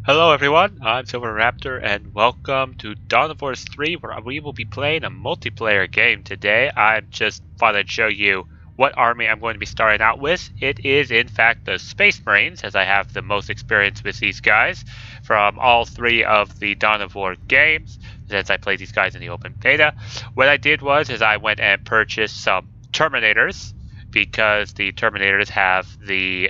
Hello everyone, I'm Silverraptor and welcome to Dawn of Wars 3 where we will be playing a multiplayer game today. I just thought I'd show you what army I'm going to be starting out with. It is in fact the Space Marines, as I have the most experience with these guys from all three of the Dawn of War games, since I played these guys in the open beta. What I did was I went and purchased some Terminators, because the Terminators have the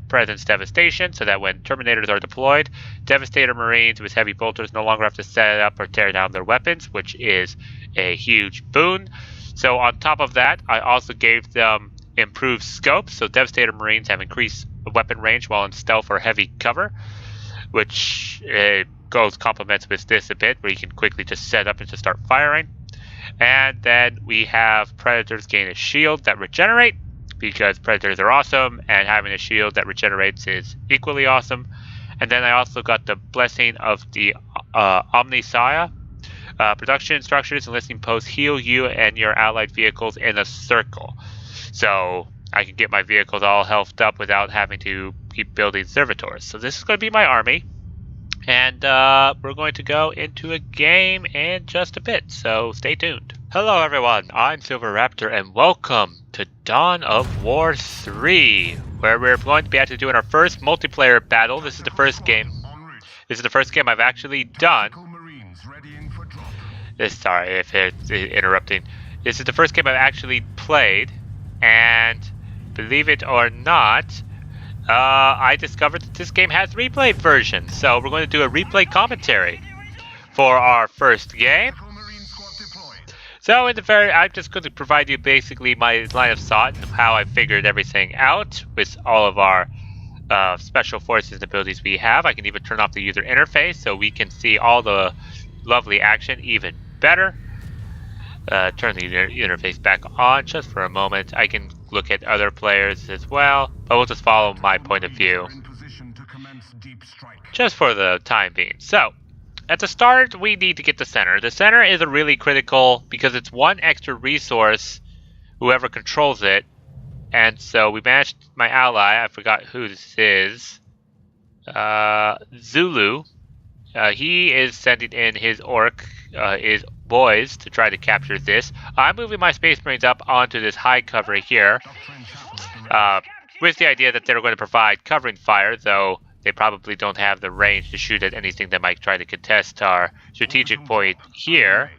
Presence Devastation, so that when Terminators are deployed, Devastator Marines with heavy bolters no longer have to set up or tear down their weapons, which is a huge boon. So on top of that, I also gave them improved scopes, so Devastator Marines have increased weapon range while in stealth or heavy cover, which complements with this a bit, where you can quickly just set up and just start firing. And then we have Predators gain a shield that regenerate, because Predators are awesome, and having a shield that regenerates is equally awesome. And then I also got the blessing of the Omnisaya. Production structures and listing posts heal you and your allied vehicles in a circle. So I can get my vehicles all healthed up without having to keep building servitors. So this is going to be my army. And we're going to go into a game in just a bit, so stay tuned. Hello everyone, I'm Silverraptor and welcome to Dawn of War 3, where we're going to be actually doing our first multiplayer battle. This is the first game. This is the first game I've actually done. Sorry if it's interrupting. This is the first game I've actually played, and believe it or not, I discovered that this game has replay versions, so we're going to do a replay commentary for our first game. So I'm just going to provide you basically my line of thought and how I figured everything out with all of our special forces and abilities we have. I can even turn off the user interface so we can see all the lovely action even better. Turn the interface back on just for a moment. I can look at other players as well, but we'll just follow my point of view just for the time being. So at the start, we need to get the center. The center is a really critical because it's one extra resource, whoever controls it. And so we managed my ally. I forgot who this is. Zulu. He is sending in his his boys to try to capture this. I'm moving my Space Marines up onto this high cover here, with the idea that they're going to provide covering fire, though they probably don't have the range to shoot at anything that might try to contest our strategic point here.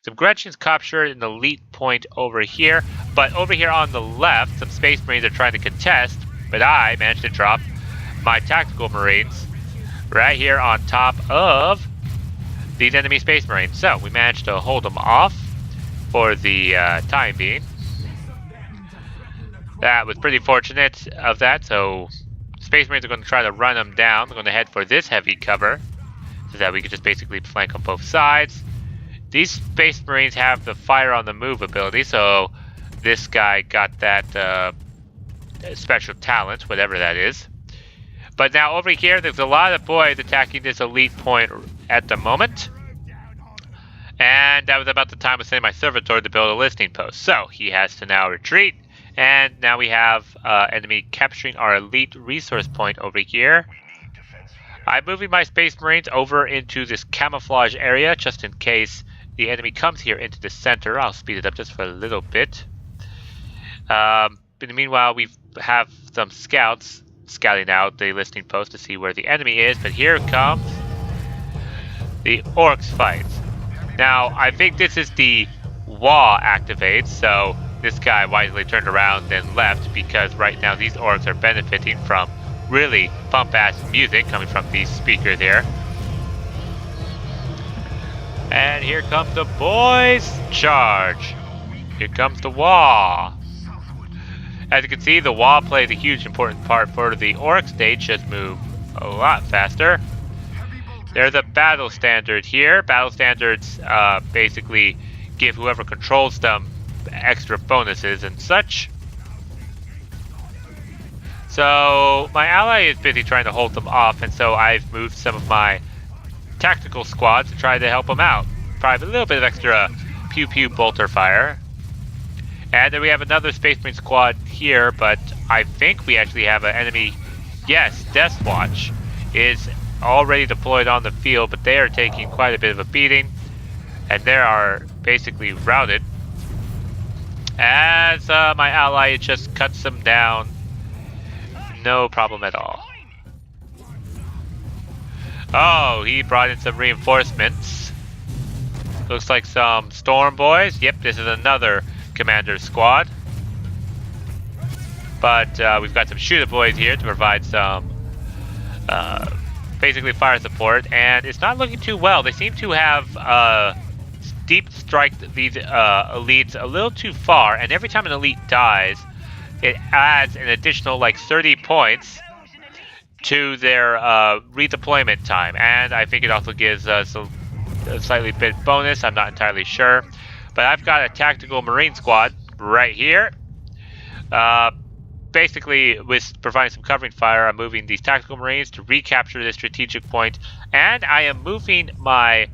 Some Gretchens captured an elite point over here, but over here on the left, some Space Marines are trying to contest, but I managed to drop my Tactical Marines right here on top of these enemy Space Marines. So we managed to hold them off for the time being. That was pretty fortunate of that, so Space Marines are going to try to run them down. They're going to head for this heavy cover so that we can just basically flank on both sides. These Space Marines have the fire on the move ability, so this guy got that special talent, whatever that is. But now over here, there's a lot of boys attacking this elite point at the moment. And that was about the time of sending my servitor to build a listing post. So he has to now retreat. And now we have enemy capturing our elite resource point over here. I'm moving my Space Marines over into this camouflage area just in case the enemy comes here into the center. I'll speed it up just for a little bit. In the meanwhile, we have some scouts scouting out the listing post to see where the enemy is. But here comes the Orcs fight. Now, I think this is the wall activates, so this guy wisely turned around and left because right now these orcs are benefiting from really pump-ass music coming from these speakers here. And here comes the boys! Charge! Here comes the wall! As you can see, the wall plays a huge important part for the orcs. They just move a lot faster. There's a battle standard here. Battle standards basically give whoever controls them extra bonuses and such. So my ally is busy trying to hold them off, and so I've moved some of my tactical squads to try to help them out. Probably a little bit of extra pew-pew bolter fire. And then we have another Space Marine squad here, but I think we actually have an enemy. Yes, Death Watch is already deployed on the field, but they are taking quite a bit of a beating, and they are basically routed. As my ally just cuts them down, no problem at all. Oh, he brought in some reinforcements. Looks like some Storm Boys. Yep, this is another Commander squad. But we've got some Shooter Boys here to provide some basically fire support, and it's not looking too well. They seem to have deep striked these elites a little too far, and every time an elite dies, it adds an additional like 30 points to their redeployment time, and I think it also gives us a slightly bit bonus. I'm not entirely sure, but I've got a tactical marine squad right here. Basically, with providing some covering fire, I'm moving these tactical marines to recapture this strategic point, and I am moving my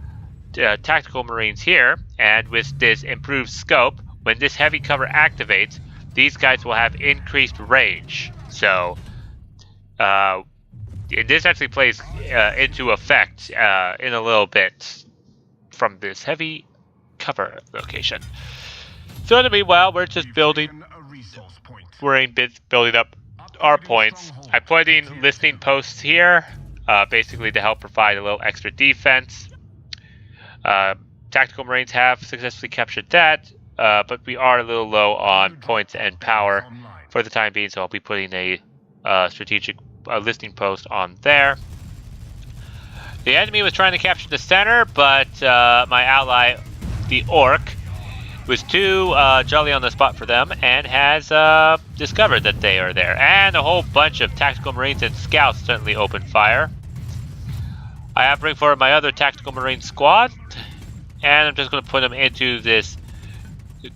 tactical marines here, and with this improved scope, when this heavy cover activates, these guys will have increased range. So this actually plays into effect in a little bit from this heavy cover location. So in the meanwhile, we're just building up our points. I'm putting listening posts here, basically to help provide a little extra defense. Tactical Marines have successfully captured that, but we are a little low on points and power for the time being, so I'll be putting a strategic listening post on there. The enemy was trying to capture the center, but my ally, the Orc, was too jolly on the spot for them and has discovered that they are there. And a whole bunch of tactical marines and scouts suddenly opened fire. I have bring forward my other tactical marine squad, and I'm just going to put them into this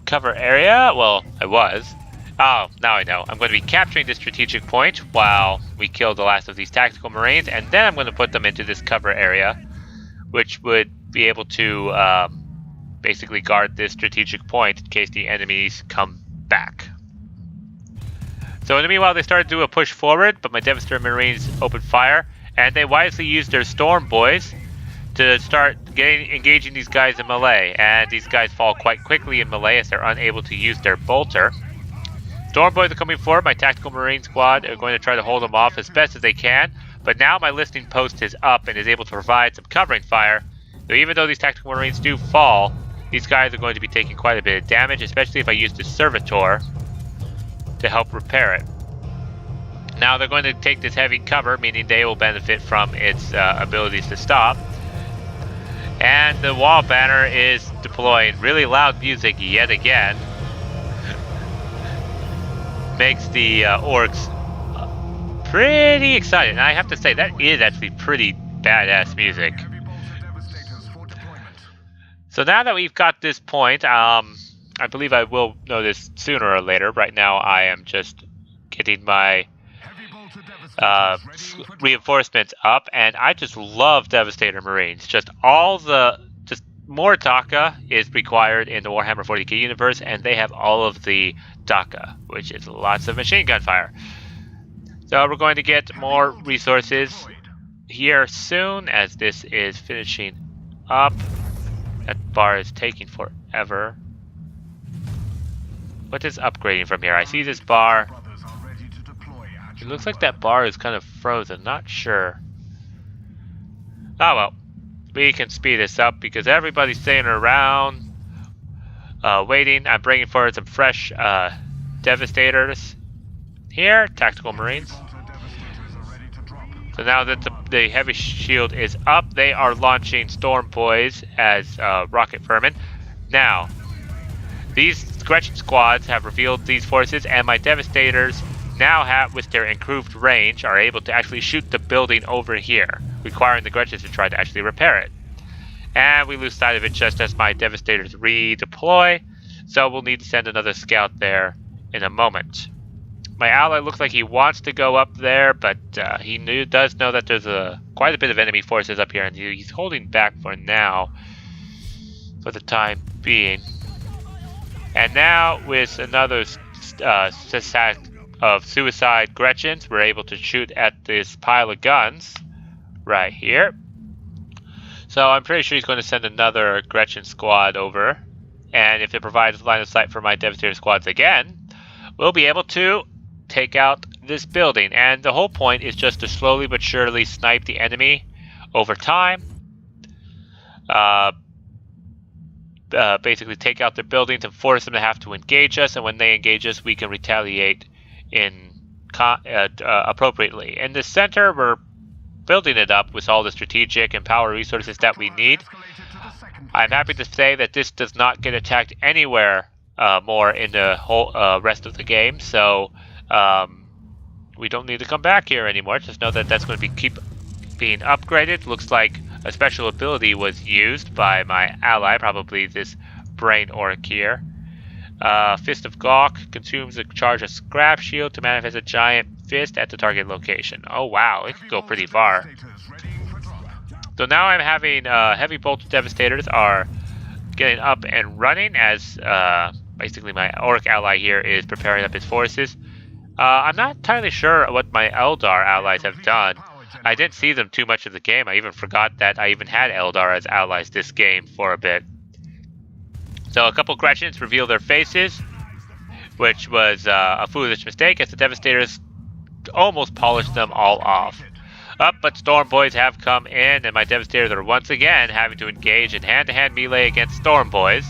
cover area. Well, I was. Oh, now I know. I'm going to be capturing this strategic point while we kill the last of these tactical marines, and then I'm going to put them into this cover area, which would be able to basically guard this strategic point in case the enemies come back. So in the meanwhile, they started to do a push forward, but my Devastator Marines opened fire, and they wisely used their Storm Boys to start engaging these guys in melee, and these guys fall quite quickly in melee as they're unable to use their bolter. Storm Boys are coming forward. My Tactical Marine squad are going to try to hold them off as best as they can, but now my listening post is up and is able to provide some covering fire. So even though these Tactical Marines do fall, these guys are going to be taking quite a bit of damage, especially if I use the Servitor to help repair it. Now they're going to take this heavy cover, meaning they will benefit from its abilities to stop. And the wall banner is deploying really loud music yet again. Makes the orcs pretty excited. And I have to say, that is actually pretty badass music. So now that we've got this point, I believe I will know this sooner or later. Right now I am just getting my reinforcements up, and I just love Devastator Marines. Just more Daka is required in the Warhammer 40k universe, and they have all of the Daka, which is lots of machine gun fire. So we're going to get more resources here soon, as this is finishing up. That bar is taking forever. What is upgrading from here? I see this bar. It looks like that bar is kind of frozen. Not sure. Oh well. We can speed this up because everybody's staying around, waiting. I'm bringing forward some fresh Devastators here, Tactical Marines. So now that the heavy shield is up, they are launching Storm Boys as rocket vermin. Now, these Gretchen squads have revealed these forces, and my Devastators now have, with their improved range, are able to actually shoot the building over here, requiring the Gretchens to try to actually repair it. And we lose sight of it just as my Devastators redeploy, so we'll need to send another scout there in a moment. My ally looks like he wants to go up there, but he does know that there's quite a bit of enemy forces up here, and he's holding back for now, for the time being. And now, with another set of suicide Gretchens, we're able to shoot at this pile of guns right here. So I'm pretty sure he's going to send another Gretchen squad over. And if it provides line of sight for my Devastator squads again, we'll be able to take out this building. And the whole point is just to slowly but surely snipe the enemy over time. Basically take out their buildings and force them to have to engage us. And when they engage us, we can retaliate appropriately. In the center, we're building it up with all the strategic and power resources that we need. I'm happy to say that this does not get attacked anywhere more in the whole rest of the game, so we don't need to come back here anymore. Just know that that's going to keep being upgraded. Looks like a special ability was used by my ally, probably this brain orc here. Fist of Gawk consumes a charge of scrap shield to manifest a giant fist at the target location. Oh wow, it can go pretty far. So now I'm having heavy bolt devastators are getting up and running as basically my orc ally here is preparing up his forces. I'm not entirely sure what my Eldar allies have done. I didn't see them too much of the game. I even forgot that I even had Eldar as allies this game for a bit. So a couple Gretchens reveal their faces, which was a foolish mistake as the Devastators almost polished them all off. But Storm Boys have come in, and my Devastators are once again having to engage in hand-to-hand melee against Storm Boys,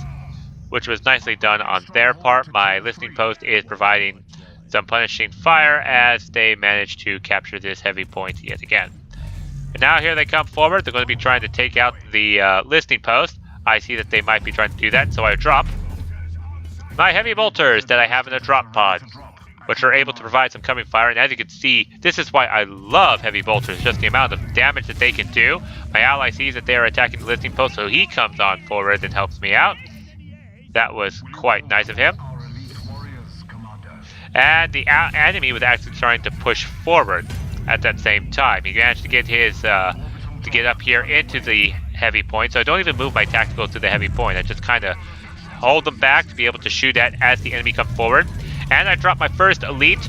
which was nicely done on their part. My listening post is providing some punishing fire as they manage to capture this heavy point yet again. And now here they come forward. They're going to be trying to take out the listening post. I see that they might be trying to do that, so I drop my heavy bolters that I have in a drop pod, which are able to provide some coming fire. And as you can see, this is why I love heavy bolters, just the amount of damage that they can do. My ally sees that they are attacking the listening post, so he comes on forward and helps me out. That was quite nice of him. And the enemy was actually trying to push forward at that same time. He managed to get his to get up here into the heavy point, so I don't even move my tactical to the heavy point. I just kind of hold them back to be able to shoot at as the enemy comes forward. And I dropped my first elite,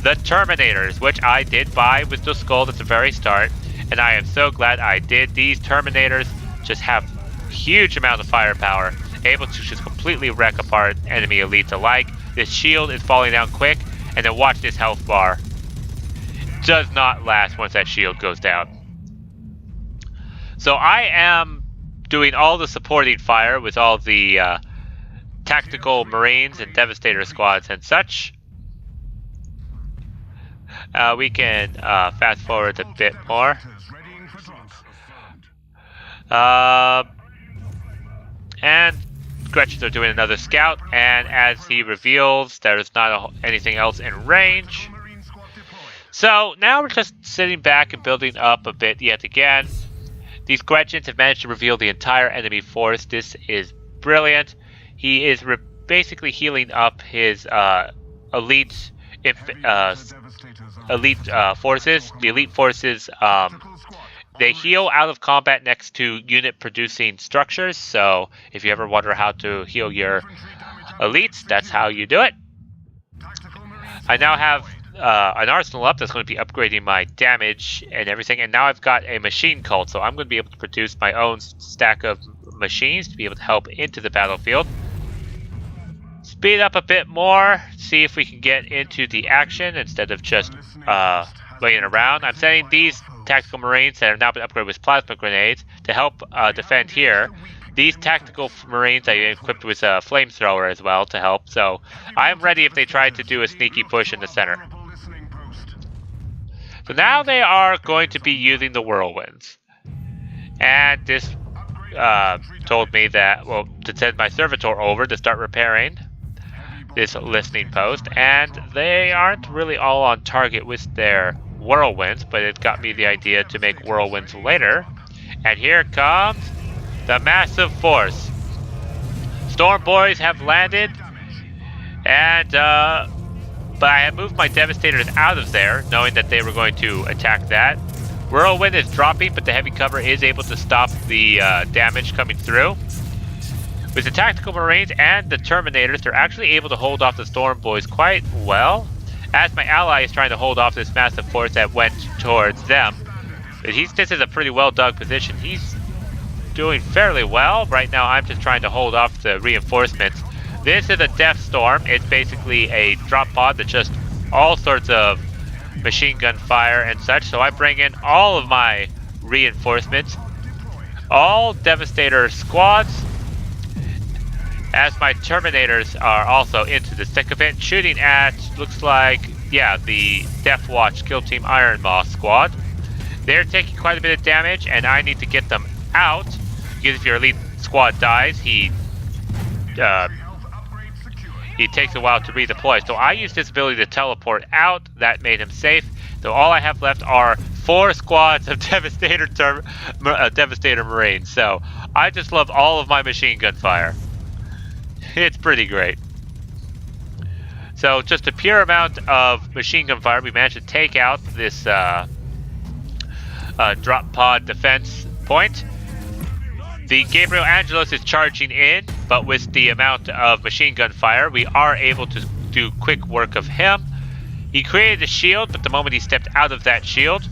the Terminators, which I did buy with the skulls at the very start, and I am so glad I did. These Terminators just have huge amount of firepower, able to just completely wreck apart enemy elites alike. This shield is falling down quick, and then watch this health bar. Does not last once that shield goes down. So I am doing all the supporting fire with all the tactical marines and devastator squads and such. We can fast forward a bit more. And Gretchens are doing another scout, and as he reveals, there's not anything else in range. So now we're just sitting back and building up a bit yet again. These Gretchens have managed to reveal the entire enemy force. This is brilliant. He is basically healing up his elite forces. The elite forces, they heal out of combat next to unit producing structures. So if you ever wonder how to heal your elites, that's how you do it. I now have an arsenal up that's going to be upgrading my damage and everything, and now I've got a machine cult, so I'm going to be able to produce my own stack of machines to be able to help into the battlefield. Speed up a bit more, see if we can get into the action instead of just laying around. I'm sending these tactical marines that have now been upgraded with plasma grenades to help defend here. These tactical marines I equipped with a flamethrower as well to help, so I'm ready if they try to do a sneaky push in the center. So now they are going to be using the whirlwinds. And this told me that, well, to send my servitor over to start repairing this listening post, and they aren't really all on target with their whirlwinds, but it got me the idea to make whirlwinds later. And here comes the massive force. Storm Boys have landed, and but I have moved my Devastators out of there, knowing that they were going to attack that. Whirlwind is dropping, but the heavy cover is able to stop the damage coming through. With the tactical marines and the Terminators, they're actually able to hold off the Storm Boys quite well, as my ally is trying to hold off this massive force that went towards them. But this is a pretty well dug position. He's doing fairly well. Right now I'm just trying to hold off the reinforcements. This is a Death Storm. It's basically a drop pod that's just all sorts of machine gun fire and such. So I bring in all of my reinforcements, all Devastator squads, as my Terminators are also into the thick of it, shooting at, looks like, yeah, the Death Watch Kill Team Iron Maw squad. They're taking quite a bit of damage, and I need to get them out, because if your elite squad dies, he takes a while to redeploy. So I used his ability to teleport out. That made him safe. So all I have left are 4 squads of Devastator Marines. So I just love all of my machine gun fire. It's pretty great. So just a pure amount of machine gun fire. We managed to take out this drop pod defense point. The Gabriel Angelos is charging in, but with the amount of machine gun fire, we are able to do quick work of him. He created a shield, but the moment he stepped out of that shield,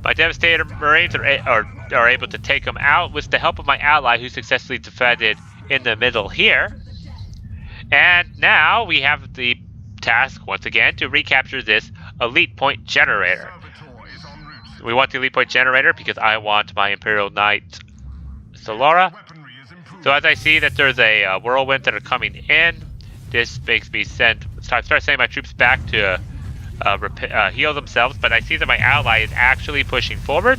my Devastator Marines are able to take him out with the help of my ally, who successfully defended in the middle here. And now we have the task, once again, to recapture this elite point generator. We want the elite point generator because I want my Imperial Knight Solara. So as I see that there's a whirlwind that are coming in, this makes me start sending my troops back to heal themselves. But I see that my ally is actually pushing forward,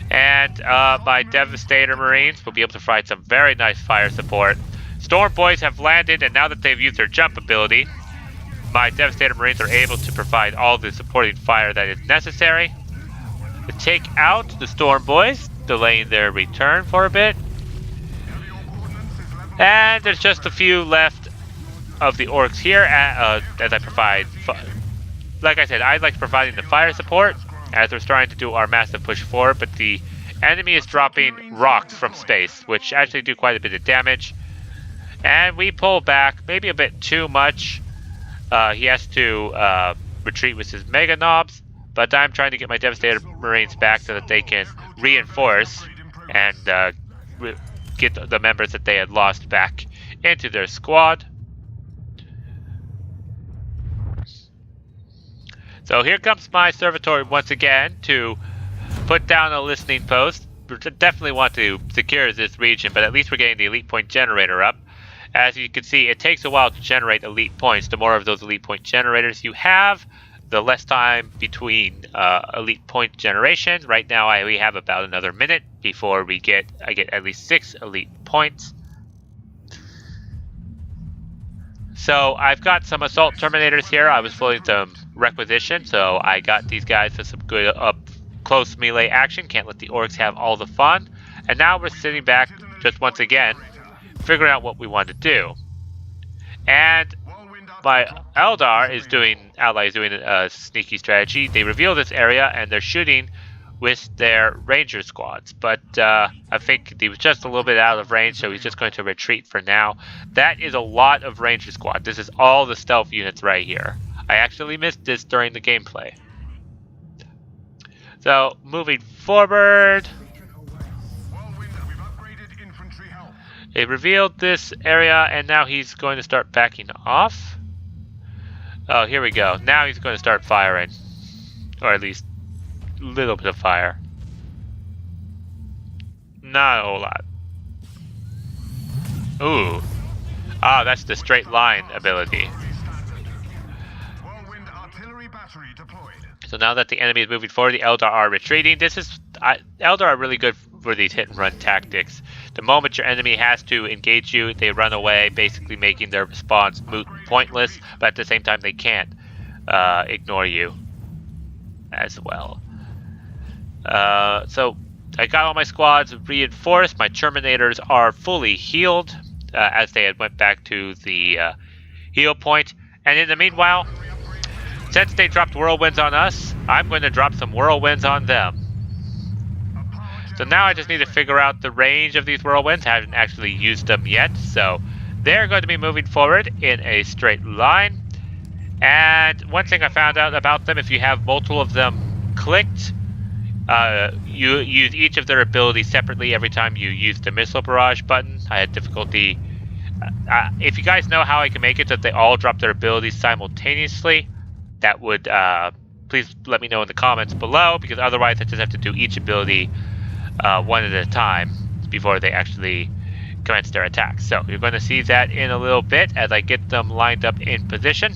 and my Devastator Marines will be able to provide some very nice fire support. Storm Boys have landed, and now that they've used their jump ability, my Devastator Marines are able to provide all the supporting fire that is necessary to take out the Storm Boys, delaying their return for a bit. And there's just a few left of the orcs here as I provide. Like I said, I like providing the fire support as we're starting to do our massive push forward, but the enemy is dropping rocks from space, which actually do quite a bit of damage. And we pull back, maybe a bit too much. He has to retreat with his Mega Knobs, but I'm trying to get my Devastator Marines back so that they can reinforce and get the members that they had lost back into their squad. So here comes my servitor once again to put down a listening post. We definitely want to secure this region, but at least we're getting the elite point generator up. As you can see, it takes a while to generate elite points. The more of those elite point generators you have, the less time between elite point generations. Right now we have about another minute before I get at least 6 elite points. So I've got some assault terminators here. I was floating some requisition, so I got these guys for some good up close melee action. Can't let the orcs have all the fun. And now we're sitting back just once again, figuring out what we want to do. And my ally is doing a sneaky strategy. They reveal this area and they're shooting with their ranger squads, but I think he was just a little bit out of range, so he's just going to retreat for now. That is a lot of ranger squad. This is all the stealth units right here. I actually missed this during the gameplay. So moving forward, they revealed this area, and now he's going to start backing off. Oh, here we go. Now he's going to start firing, or at least a little bit of fire. Not a whole lot. Ooh. Ah, that's the straight line ability. So now that the enemy is moving forward, the Eldar are retreating. Eldar are really good for these hit and run tactics. The moment your enemy has to engage you, they run away, basically making their response moot and pointless, but at the same time they can't ignore you as well. So I got all my squads reinforced. My Terminators are fully healed as they had went back to the heal point. And in the meanwhile, since they dropped whirlwinds on us, I'm going to drop some whirlwinds on them. So now I just need to figure out the range of these whirlwinds. I haven't actually used them yet, so they're going to be moving forward in a straight line. And one thing I found out about them, if you have multiple of them clicked, you use each of their abilities separately every time you use the missile barrage button. I had difficulty. If you guys know how I can make it so that they all drop their abilities simultaneously, that would please let me know in the comments below, because otherwise I just have to do each ability one at a time before they actually commence their attack. So you're going to see that in a little bit as I get them lined up in position.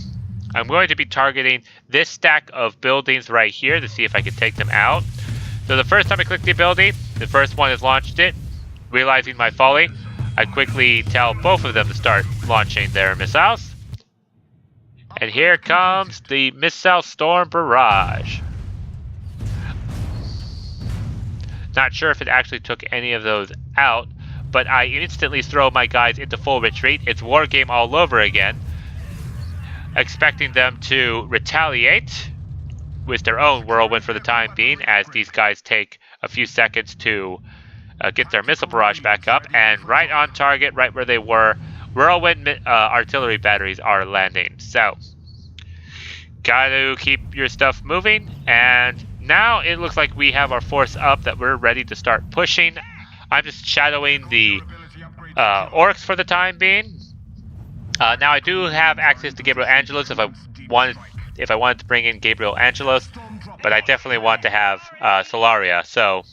I'm going to be targeting this stack of buildings right here to see if I can take them out. So the first time I click the ability, the first one has launched it. Realizing my folly, I quickly tell both of them to start launching their missiles. And here comes the Missile Storm Barrage. Not sure if it actually took any of those out, but I instantly throw my guys into full retreat. It's war game all over again, expecting them to retaliate with their own whirlwind for the time being, as these guys take a few seconds to get their missile barrage back up, and right on target, right where they were, whirlwind artillery batteries are landing. So gotta keep your stuff moving, and now it looks like we have our force up that we're ready to start pushing. I'm just shadowing the orcs for the time being. Now I do have access to Gabriel Angelos if I wanted to bring in Gabriel Angelos, but I definitely want to have Solaria. So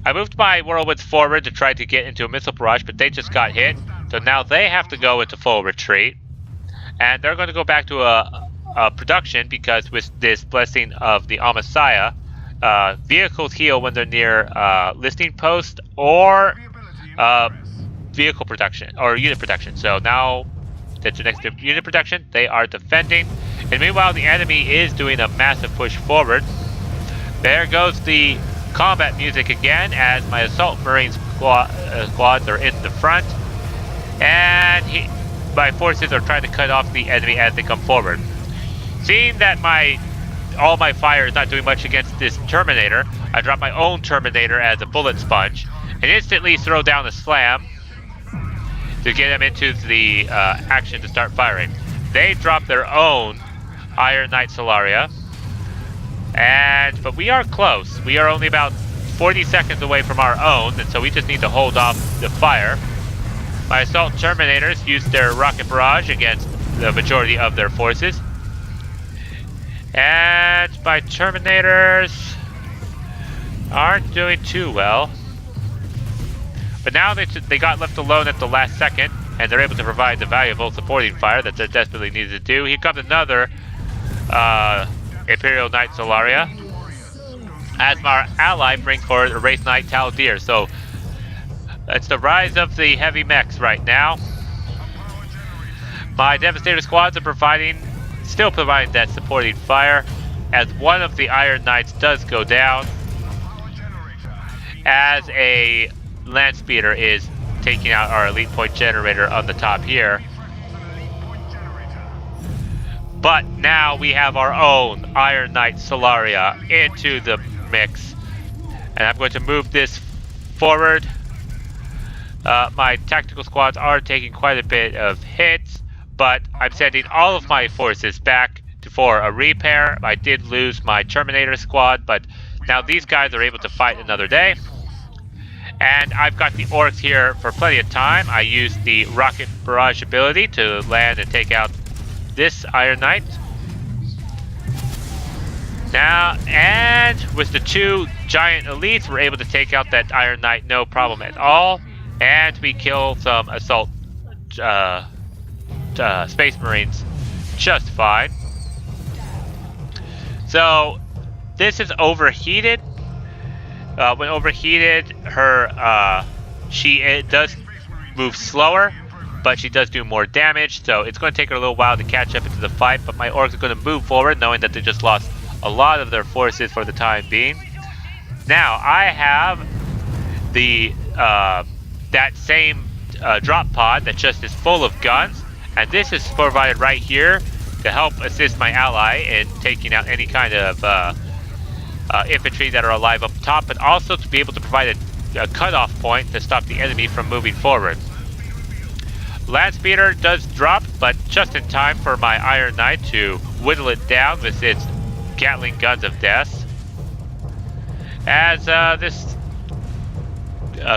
I moved my whirlwinds forward to try to get into a missile barrage, but they just got hit. So now they have to go into full retreat, and they're going to go back to a production, because with this blessing of the Messiah, vehicles heal when they're near listing post or vehicle production or unit production. So now that's the next unit production. They are defending, and meanwhile the enemy is doing a massive push forward. There goes the combat music again as my assault marine squads are in the front, and my forces are trying to cut off the enemy as they come forward. Seeing that all my fire is not doing much against this Terminator, I drop my own Terminator as a bullet sponge and instantly throw down a slam to get them into the action to start firing. They drop their own Iron Knight Solaria, but we are close. We are only about 40 seconds away from our own, and so we just need to hold off the fire. My assault Terminators used their rocket barrage against the majority of their forces, and my Terminators aren't doing too well. But now they got left alone at the last second, and they're able to provide the valuable supporting fire that they desperately needed to do. Here comes another Imperial Knight Solaria, as my ally brings forward a Wraith Knight Taldir. So that's the rise of the heavy mechs right now. My Devastator squads are still providing that supporting fire, as one of the Iron Knights does go down, as a land speeder is taking out our elite point generator on the top here. But now we have our own Iron Knight Solaria into the mix, and I'm going to move this forward. My tactical squads are taking quite a bit of hits, but I'm sending all of my forces back for a repair. I did lose my Terminator squad, but now these guys are able to fight another day. And I've got the orcs here for plenty of time. I used the rocket barrage ability to land and take out this Iron Knight. Now, and with the two giant elites, we're able to take out that Iron Knight no problem at all. And we kill some assault Space Marines just fine. So this is overheated. When overheated, she does move slower, but she does do more damage. So it's going to take her a little while to catch up into the fight. But my orcs are going to move forward, knowing that they just lost a lot of their forces for the time being. Now I have the that same drop pod that just is full of guns, and this is provided right here to help assist my ally in taking out any kind of infantry that are alive up top, but also to be able to provide a cutoff point to stop the enemy from moving forward. Land Speeder does drop, but just in time for my Iron Knight to whittle it down with its Gatling guns of death. As this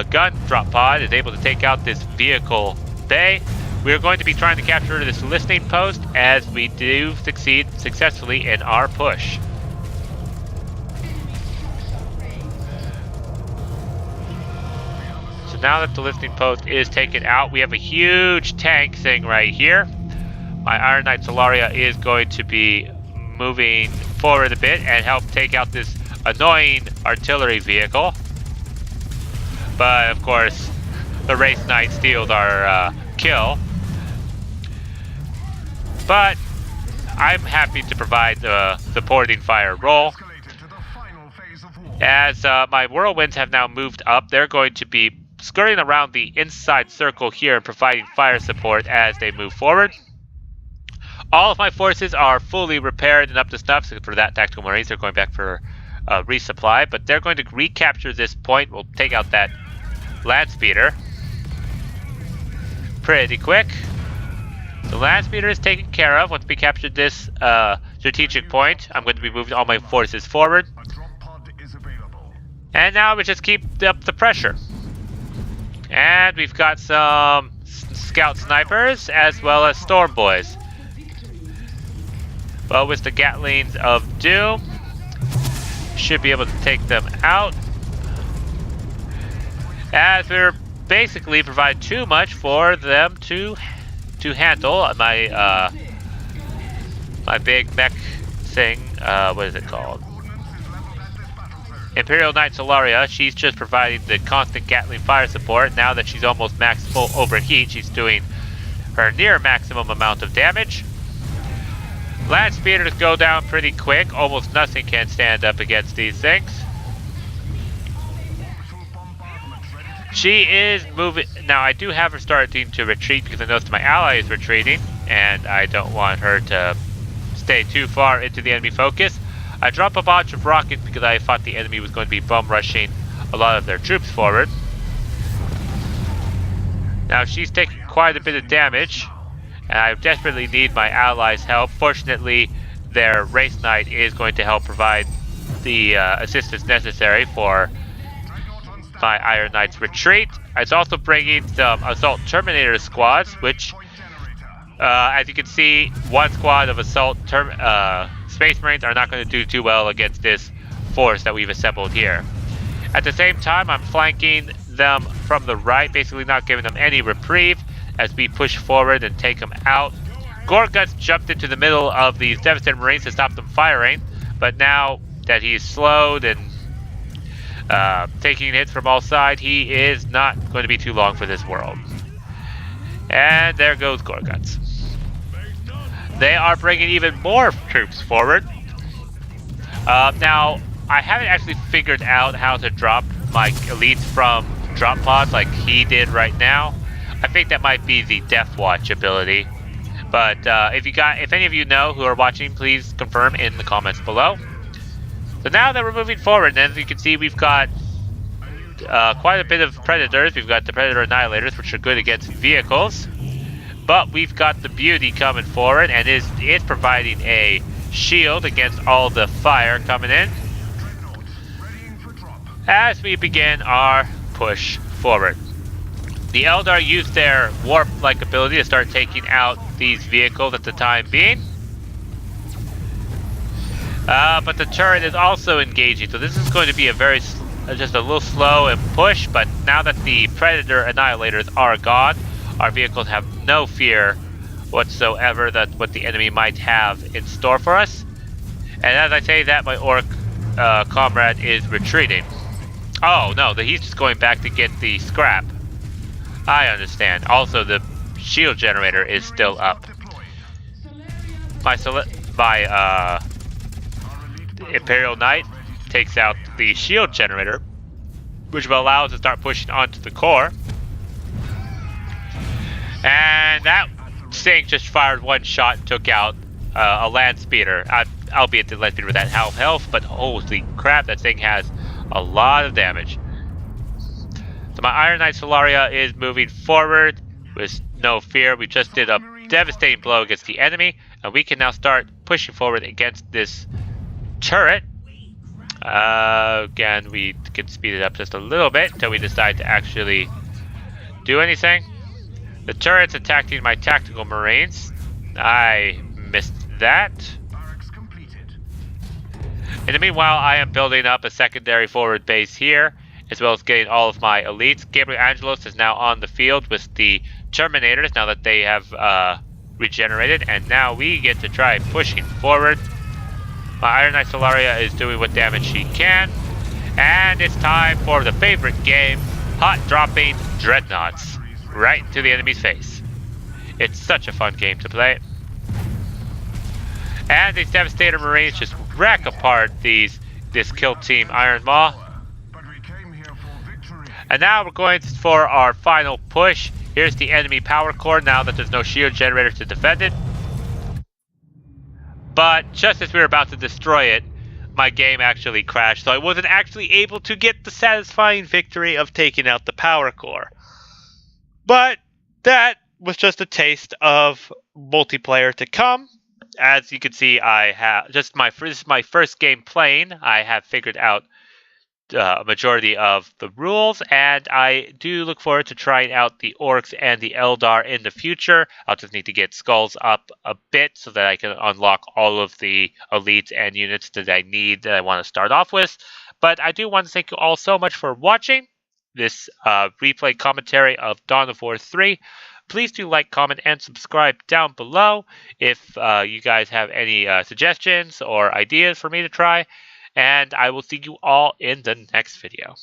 gun drop pod is able to take out this vehicle bay, we are going to be trying to capture this listening post as we do succeed successfully in our push. So now that the listening post is taken out, we have a huge tank thing right here. My Iron Knight Solaria is going to be moving forward a bit and help take out this annoying artillery vehicle. But of course, the Wraith Knight steals our kill. But I'm happy to provide the supporting fire role. As my whirlwinds have now moved up, they're going to be skirting around the inside circle here and providing fire support as they move forward. All of my forces are fully repaired and up to snuff, so for that Tactical Marines, they're going back for resupply, but they're going to recapture this point. We'll take out that land speeder pretty quick. The land speeder is taken care of. Once we captured this strategic point, I'm going to be moving all my forces forward. And now we just keep up the pressure. And we've got some scout snipers as well as storm boys. Well, with the Gatlings of Doom, should be able to take them out. As we're basically provide too much for them to handle. My my big mech thing, what is it called? Imperial Knight Solaria, she's just providing the constant Gatling fire support. Now that she's almost max full overheat, she's doing her near maximum amount of damage. Land speeders go down pretty quick. Almost nothing can stand up against these things. She is moving. Now, I do have her starting to retreat because I noticed my ally is retreating, and I don't want her to stay too far into the enemy focus. I drop a bunch of rockets because I thought the enemy was going to be bum rushing a lot of their troops forward. Now, she's taking quite a bit of damage, and I desperately need my allies' help. Fortunately, their Wraith Knight is going to help provide the assistance necessary for my Iron Knight's retreat. It's also bringing some Assault Terminator squads, which, as you can see, one squad of Assault Space Marines are not going to do too well against this force that we've assembled here. At the same time, I'm flanking them from the right, basically not giving them any reprieve as we push forward and take them out. Gorguts jumped into the middle of these Devastator Marines to stop them firing, but now that he's slowed and taking hits from all sides, he is not going to be too long for this world. And there goes Gorguts. They are bringing even more troops forward. Now, I haven't actually figured out how to drop my elites from drop pods like he did right now. I think that might be the Death Watch ability. But if any of you know who are watching, please confirm in the comments below. So now that we're moving forward, and as you can see, we've got quite a bit of Predators. We've got the Predator Annihilators, which are good against vehicles. But we've got the Beauty coming forward, and is providing a shield against all the fire coming in as we begin our push forward. The Eldar used their warp-like ability to start taking out these vehicles at the time being. But the turret is also engaging, so this is going to be just a little slow and push, but now that the Predator Annihilators are gone, our vehicles have no fear whatsoever that what the enemy might have in store for us. And as I say that, my Orc comrade is retreating. Oh no, he's just going back to get the scrap. I understand. Also, the shield generator is still up. My Imperial Knight takes out the shield generator, which will allow us to start pushing onto the core. And that thing just fired one shot and took out a land speeder. Albeit the land speeder with that half health, but holy crap, that thing has a lot of damage. So my Iron Knight Solaria is moving forward with no fear. We just did a devastating blow against the enemy, and we can now start pushing forward against this turret. Again, we can speed it up just a little bit until we decide to actually do anything. The turret's attacking my tactical marines. I missed that. In the meanwhile, I am building up a secondary forward base here, as well as getting all of my elites. Gabriel Angelos is now on the field with the Terminators, now that they have regenerated, and now we get to try pushing forward. My Iron Knight Solaria is doing what damage she can, and it's time for the favorite game, hot dropping dreadnoughts right to the enemy's face. It's such a fun game to play. And these Devastator Marines just wreck apart this Kill Team Iron Maw. And now we're going for our final push. Here's the enemy power core now that there's no shield generator to defend it. But just as we were about to destroy it, my game actually crashed, so I wasn't actually able to get the satisfying victory of taking out the power core. But that was just a taste of multiplayer to come. As you can see, I have this is my first game playing. I have figured out a majority of the rules, and I do look forward to trying out the Orcs and the Eldar in the future. I'll just need to get skulls up a bit so that I can unlock all of the elites and units that I need, that I want to start off with. But I do want to thank you all so much for watching this replay commentary of Dawn of War 3. Please do like, comment, and subscribe down below if you guys have any suggestions or ideas for me to try. And I will see you all in the next video.